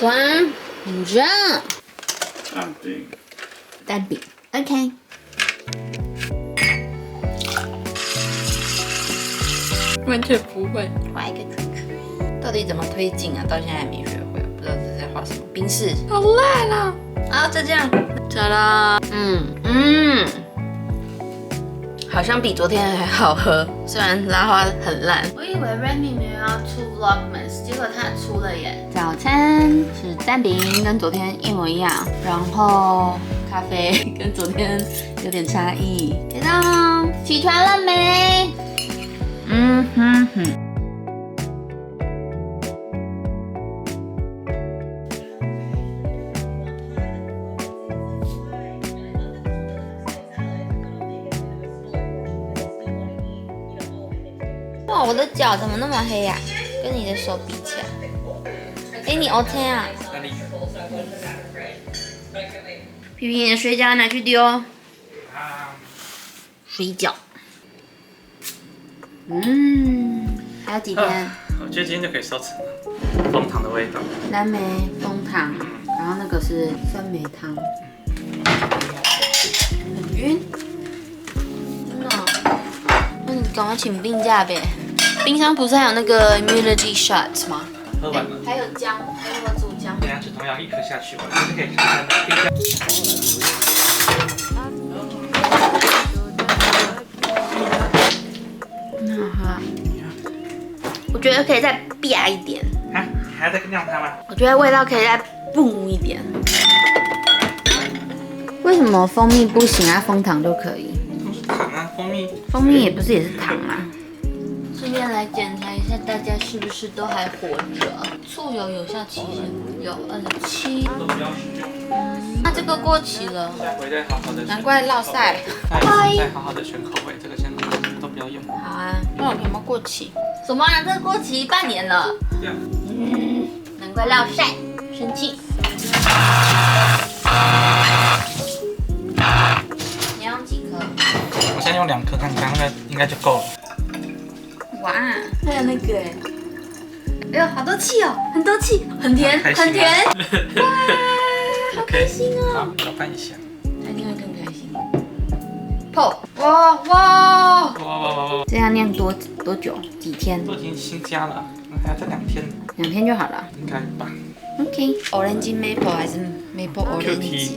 刷五张蛋饼 ，OK。完全不会。画一个 trick， 到底怎么推进啊？到现在还没学会，不知道这在画什么。冰室，好烂啊！啊，就这样，哒啦，好像比昨天还好喝，虽然拉花很烂。我以为 Remy 没有要出 Vlogmas， 结果他出了耶。早餐是蛋饼，跟昨天一模一样，然后咖啡跟昨天有点差异。给到，起床了没？哇，我的脚怎么那么黑呀？跟你的手比起来。哎，你 OK 啊？哪里？皮皮，你的水饺拿去丢。水饺。还有几天？我觉得今天就可以收成了。枫糖的味道。蓝莓、枫糖，然后那个是酸梅汤。很晕。真的哦？那你赶快请病假呗。冰箱不是还有那个 immunity shot 吗？喝完了。还有姜，还有我煮姜。等下止痛药一颗下去，我就是可以看看冰箱。那哈，我觉得可以再啪一点。啊，还要再酿它吗？我觉得味道可以再不一点。为什么蜂蜜不行啊？枫糖就可以。都是糖啊，蜂蜜。蜂蜜也不是也是糖吗？顺便来检查一下大家是不是都还活着。醋有效期限有27。都不要使用。那这个过期了。再回来好好的。难怪落晒。再好好的选口味，这个先都不要用。好啊，那我有没有过期？什么啊？这个过期半年了。对啊。难怪落晒，生气。你要用几颗？我现在用2颗看看，那应该就够了。哇，还有那个哎呦，好多气哦，很多气，很甜，很甜。哇，好开心哦！好，搅拌一下。他一定会更开心。泡，哇！这样酿多久？几天？都已经新加了，还要再2天。2天就好了。应该吧。OK，Orange Maple 还是 Maple Orange？QT。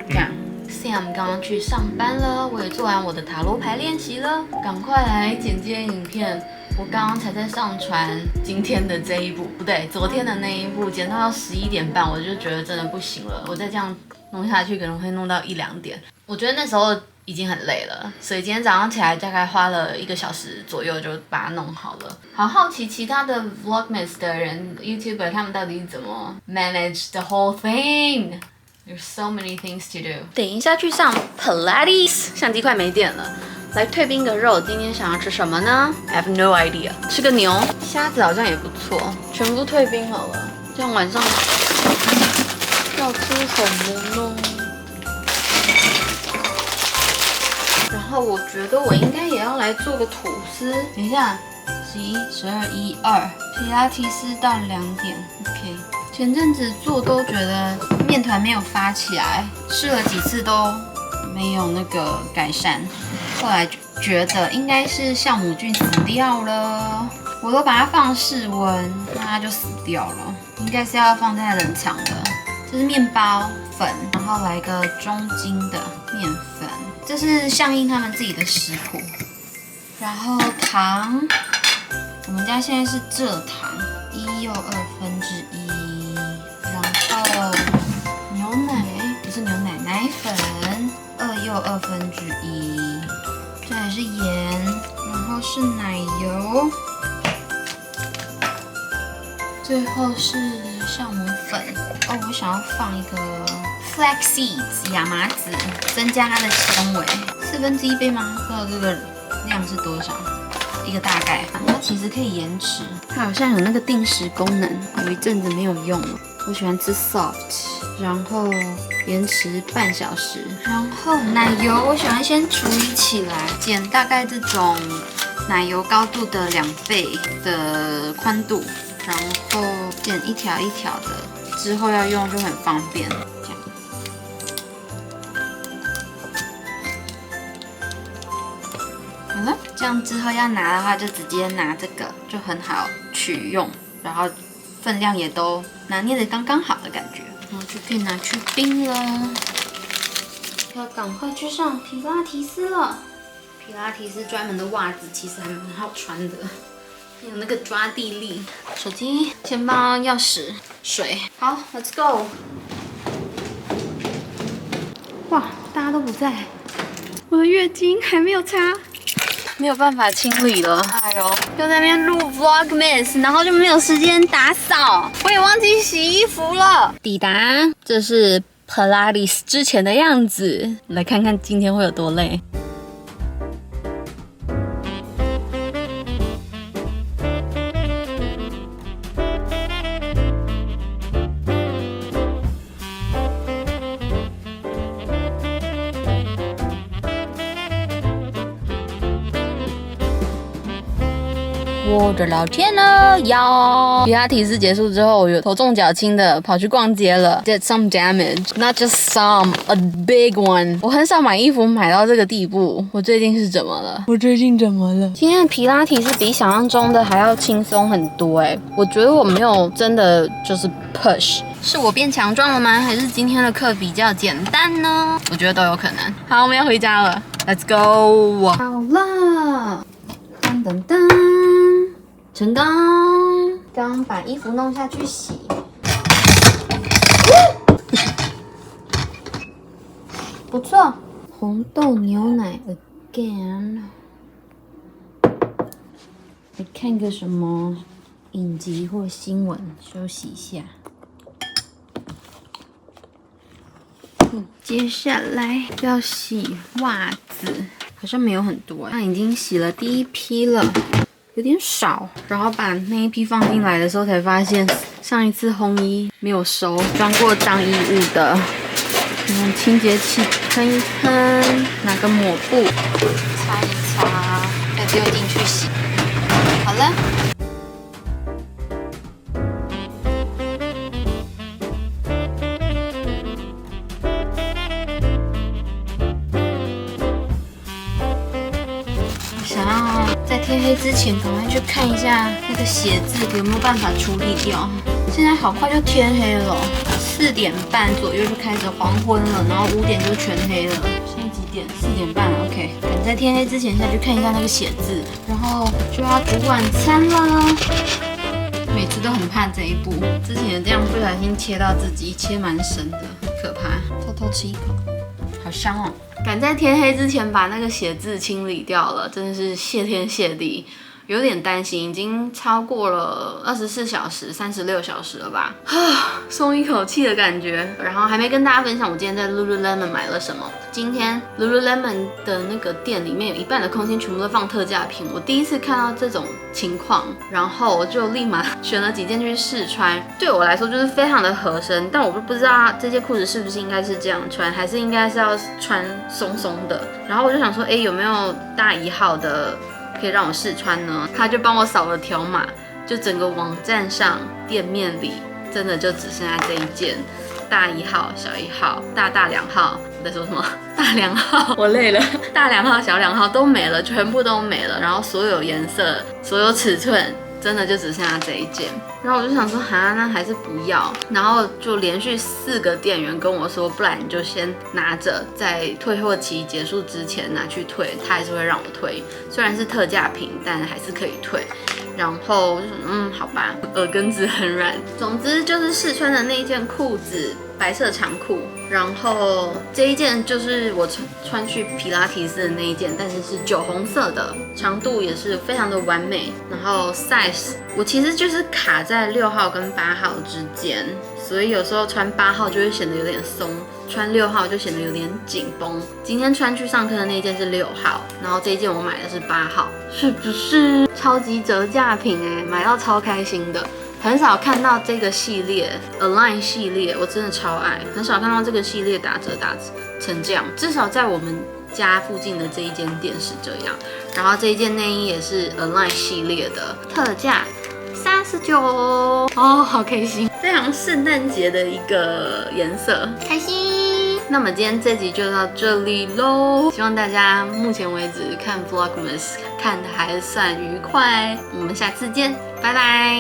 这样。Sam 刚刚去上班了，我也做完我的塔罗牌练习了，赶快来剪接影片。我刚刚才在上传今天的这一部，不对，昨天的那一部，剪到11点半，我就觉得真的不行了。我再这样弄下去，可能会弄到1、2点。我觉得那时候已经很累了，所以今天早上起来大概花了1个小时左右就把它弄好了。好好奇其他的 Vlogmas 的人 YouTuber 他们到底怎么 manage the whole thing。There's so many things to do。等一下去上 Pilates， 相机快没电了。来退冰个肉，今天想要吃什么呢 ？I have no idea。吃个牛，虾子好像也不错，全部退冰好了。这样晚上要吃什么呢？然后我觉得我应该也要来做个吐司。等一下，11、12、1、2，皮拉提斯到2点 ，OK。前阵子做都觉得面团没有发起来，试了几次都没有那个改善，后来觉得应该是酵母菌死掉了，我都把它放室温，那它就死掉了，应该是要放在冷藏的。这是面包粉，然后来个中筋的面粉，这是相应他们自己的食谱。然后糖，我们家现在是蔗糖，1又1/2。然后牛奶不是牛奶，奶粉2又1/2，再来是盐，然后是奶油，最后是酵母粉。哦，我想要放一个 flax seeds 亚麻籽，增加它的纤维。1/4杯吗？不知道这个量是多少？一个大概。它其实可以延迟，它好像有那个定时功能，有一阵子没有用了。我喜欢吃 soft， 然后延迟半小时，然后奶油我喜欢先处理起来，剪大概这种奶油高度的2倍的宽度，然后剪一条一条的，之后要用就很方便。这样，好了，这样之后要拿的话，就直接拿这个，就很好取用，然后分量也都拿捏的刚刚好的感觉，然后就可以拿去冰了。要赶快去上皮拉提斯了。皮拉提斯专门的袜子其实还蛮好穿的，有那个抓地力。手机、钱包、钥匙、水。好 ，Let's go。哇，大家都不在，我的月经还没有擦，没有办法清理了。哎呦，又在那边录 Vlogmas， 然后就没有时间打扫，我也忘记洗衣服了。抵达，这是 Pilates 之前的样子，来看看今天会有多累。我的老天呢！皮拉提斯结束之后，我有头重脚轻的跑去逛街了 ，did some damage, not just some, a big one。我很少买衣服买到这个地步，我最近是怎么了？今天的皮拉提斯比想象中的还要轻松很多哎，我觉得我没有真的就是 push， 是我变强壮了吗？还是今天的课比较简单呢？我觉得都有可能。好，我们要回家了 ，Let's go。好了。噔噔噔，成功！刚把衣服弄下去洗，不错。红豆牛奶 again。来看个什么影集或新闻，休息一下。接下来要洗袜子。好像没有很多，那已经洗了第一批了，有点少。然后把那一批放进来的时候，才发现上一次烘衣没有收，装过脏衣物的。用清洁剂喷一喷，拿个抹布擦一擦，再丢进去洗。好了。在天黑之前，赶快去看一下那个写字有没有办法处理掉。现在好快就天黑了，4点半左右就开始黄昏了，然后5点就全黑了。现在几点？4点半了。OK， 赶在天黑之前下去看一下那个写字，然后就要煮晚餐了。每次都很怕这一步，之前这样不小心切到自己，切蛮深的，可怕。偷偷吃一口，好香哦。赶在天黑之前把那个写字清理掉了，真的是谢天谢地。有点担心，已经超过了24小时、36小时了吧？松一口气的感觉。然后还没跟大家分享我今天在 Lululemon 买了什么。今天 Lululemon 的那个店里面有一半的空间全部都放特价品，我第一次看到这种情况，然后我就立马选了几件去试穿。对我来说就是非常的合身，但我不知道这件裤子是不是应该是这样穿，还是应该是要穿松松的。然后我就想说，有没有大1号的？可以让我试穿呢，他就帮我扫了条码，就整个网站上店面里真的就只剩下这一件，大1号、小1号、大2号。我在说什么？大2号，我累了。大2号、小2号都没了，全部都没了。然后所有颜色、所有尺寸，真的就只剩下这一件。然后我就想说，那还是不要。然后就连续4个店员跟我说，不然你就先拿着，在退货期结束之前拿去退，他还是会让我退。虽然是特价品，但还是可以退。然后我就说，好吧，耳根子很软。总之就是试穿的那一件裤子，白色长裤。然后这一件就是我穿去皮拉提斯的那一件，但是是酒红色的，长度也是非常的完美。然后 size 我其实就是卡在6号跟8号之间，所以有时候穿8号就会显得有点松，穿6号就显得有点紧绷。今天穿去上课的那一件是6号，然后这一件我买的是8号，是不是超级折价品买到超开心的。很少看到这个系列 Align 系列，我真的超爱。很少看到这个系列打折成这样，至少在我们家附近的这一间店是这样。然后这一件内衣也是 Align 系列的，特价89哦，好开心，非常圣诞节的一个颜色，开心。那么今天这集就到这里喽，希望大家目前为止看 Vlogmas 看的还算愉快，我们下次见，拜拜。